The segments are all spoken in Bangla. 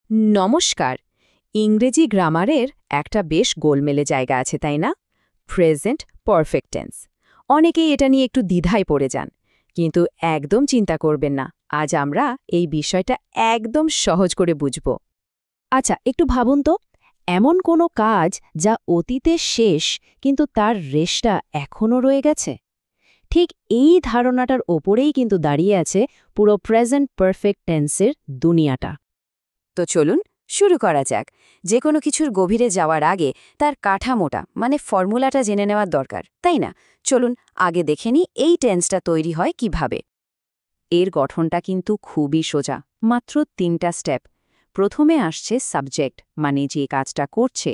নমস্কার। ইংরেজি গ্রামারের একটা বেশ গোলমেলে জায়গা আছে, তাই না? Present perfect tense. অনেকেই এটা নিয়ে একটু দ্বিধায় পড়ে যান, কিন্তু একদম চিন্তা করবেন না। আজ আমরা এই বিষয়টা একদম সহজ করে বুঝব। আচ্ছা, একটু ভাবুন তো, এমন কোনো কাজ যা অতীতে শেষ কিন্তু তার রেশটা এখনও রয়ে গেছে। ঠিক এই ধারণাটার ওপরেই কিন্তু দাঁড়িয়ে আছে পুরো প্রেজেন্ট পারফেক্ট টেন্সের দুনিয়াটা। তো চলুন শুরু করা যাক। যে কোনো কিছুর গভীরে যাওয়ার আগে তার কাঠামোটা মানে ফর্মুলাটা জেনে নেওয়ার দরকার, তাই না? চলুন আগে দেখে নিই এই টেন্সটা তৈরি হয় কিভাবে। এর গঠনটা কিন্তু খুবই সোজা, মাত্র 3টা স্টেপ। প্রথমে আসছে সাবজেক্ট মানে যে কাজটা করছে,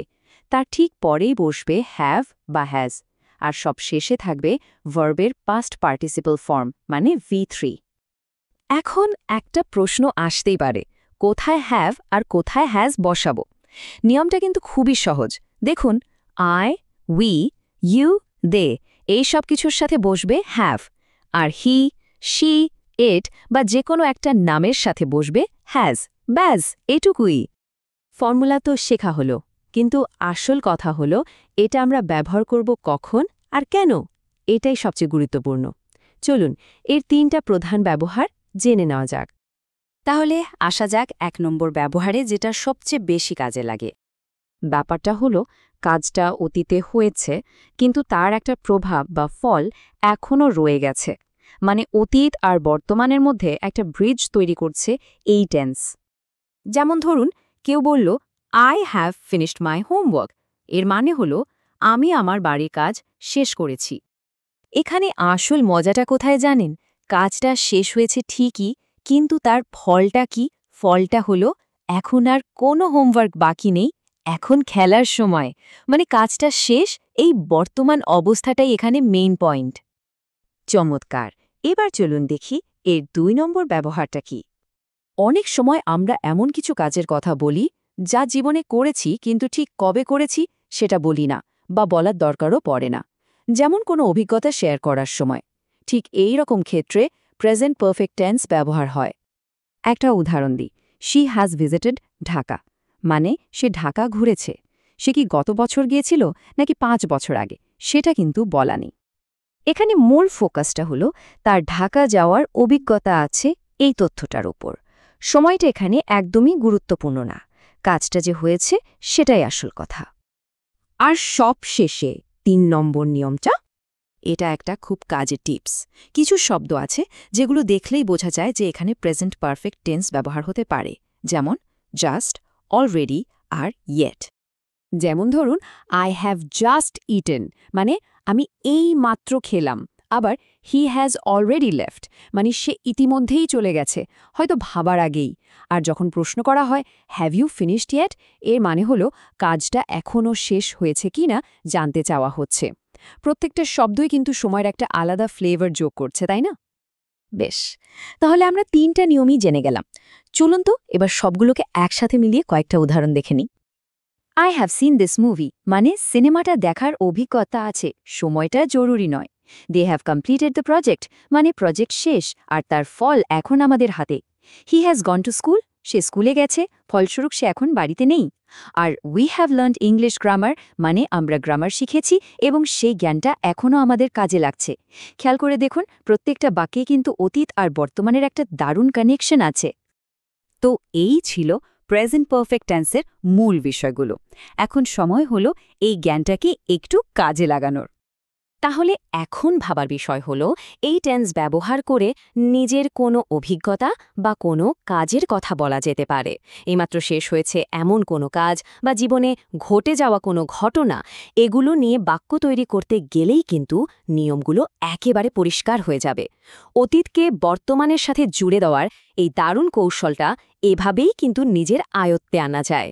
তার ঠিক পরেই বসবে হ্যাভ বা হ্যাজ, আর সব শেষে থাকবে ভার্বের পাস্ট পার্টিসিপল ফর্ম মানে V3। এখন একটা প্রশ্ন আসতেই পারে, কোথায় হ্যাভ আর কোথায় হ্যাজ বসাবো? নিয়মটা কিন্তু খুবই সহজ। দেখুন, আই, উই, ইউ, দে এই সব কিছুর সাথে বসবে হ্যাভ, আর হি, শি, ইট বা যে কোনো একটা নামের সাথে বসবে হ্যাজ। ব্যাস, এটুকুই। ফর্মুলা তো শেখা হলো, কিন্তু আসল কথা হলো এটা আমরা ব্যবহার করব কখন আর কেন, এটাই সবচেয়ে গুরুত্বপূর্ণ। চলুন এর 3টা প্রধান ব্যবহার জেনে নেওয়া যাক। তাহলে আসা যাক 1 নম্বর ব্যবহারে, যেটা সবচেয়ে বেশি কাজে লাগে। ব্যাপারটা হলো কাজটা অতীতে হয়েছে, কিন্তু তার একটা প্রভাব বা ফল এখনও রয়ে গেছে। মানে অতীত আর বর্তমানের মধ্যে একটা ব্রিজ তৈরি করছে এই টেন্স। যেমন ধরুন, কেউ বলল I have finished my homework. এর মানে হলো আমি আমার বাড়ির কাজ শেষ করেছি। এখানে আসল মজাটা কোথায় জানেন? কাজটা শেষ হয়েছে ঠিকই, কিন্তু তার ফলটা কি? ফলটা হলো এখন আর কোনো হোমওয়ার্ক বাকি নেই, এখন খেলার সময়। মানে কাজটা শেষ, এই বর্তমান অবস্থাটাই এখানে মেইন পয়েন্ট। চমৎকার। এবার চলুন দেখি এর 2 নম্বর ব্যবহারটা কি। অনেক সময় আমরা এমন কিছু কাজের কথা বলি যা জীবনে করেছি, কিন্তু ঠিক কবে করেছি সেটা বলি না বা বলার দরকারও পড়ে না। যেমন কোনো অভিজ্ঞতা শেয়ার করার সময়। ঠিক এই রকম ক্ষেত্রে প্রেজেন্ট পারফেক্ট টেন্স ব্যবহার হয়। একটা উদাহরণ দিই, শি হ্যাজ ভিজিটেড ঢাকা, মানে সে ঢাকা ঘুরেছে। সে কি গত বছর গিয়েছিল নাকি 5 বছর আগে, সেটা কিন্তু বলা নেই। এখানে মূল ফোকাসটা হলো তার ঢাকা যাওয়ার অভিজ্ঞতা আছে এই তথ্যটার উপর। সময়টা এখানে একদমই গুরুত্বপূর্ণ না, কাজটা যে হয়েছে সেটাই আসল কথা। আর সব শেষে 3 নম্বর নিয়মটা, এটা একটা খুব কাজের টিপস। কিছু শব্দ আছে যেগুলো দেখলেই বোঝা যায় যে এখানে প্রেজেন্ট পারফেক্ট টেন্স ব্যবহার হতে পারে, যেমন জাস্ট, অলরেডি আর ইয়েট। যেমন ধরুন, আই হ্যাভ জাস্ট ইটেন মানে আমি এই মাত্র খেলাম। আবার হি হ্যাজ অলরেডি লেফট মানে সে ইতিমধ্যেই চলে গেছে, হয়তো ভাবার আগেই। আর যখন প্রশ্ন করা হয় হ্যাভ ইউ ফিনিশড ইয়েট, এর মানে হলো কাজটা এখনও শেষ হয়েছে কিনা জানতে চাওয়া হচ্ছে। প্রত্যেকটা শব্দই কিন্তু সময়ের একটা আলাদা ফ্লেভার যোগ করছে, তাই না? বেশ, তাহলে আমরা 3টা নিয়মই জেনে গেলাম। চলুন তো এবার সবগুলোকে একসাথে মিলিয়ে কয়েকটা উদাহরণ দেখে নিই। I have seen this movie মানে সিনেমাটা দেখার অভিজ্ঞতা আছে, সময়টা জরুরি নয়। They have completed the project মানে প্রজেক্ট শেষ আর তার ফল এখন আমাদের হাতে। He has gone to school, সে স্কুলে গেছে, ফলস্বরূপ সে এখন বাড়িতে নেই। আর we have learned English grammar মানে আমরা গ্রামার শিখেছি এবং সেই জ্ঞানটা এখনও আমাদের কাজে লাগছে। খেয়াল করে দেখুন, প্রত্যেকটা বাক্যে কিন্তু অতীত আর বর্তমানের একটা দারুণ কানেকশন আছে। তো এই ছিল প্রেজেন্ট পারফেক্ট টেন্সের মূল বিষয়গুলো। এখন সময় হলো এই জ্ঞানটাকে একটু কাজে লাগানোর। তাহলে এখন ভাবার বিষয় হলো এই টেন্স ব্যবহার করে নিজের কোনো অভিজ্ঞতা বা কোনো কাজের কথা বলা যেতে পারে। এইমাত্র শেষ হয়েছে এমন কোনো কাজ বা জীবনে ঘটে যাওয়া কোনো ঘটনা, এগুলো নিয়ে বাক্য তৈরি করতে গেলেই কিন্তু নিয়মগুলো একেবারে পরিষ্কার হয়ে যাবে। অতীতকে বর্তমানের সাথে জুড়ে দেওয়ার এই দারুণ কৌশলটা এভাবেই কিন্তু নিজের আয়ত্তে আনা যায়।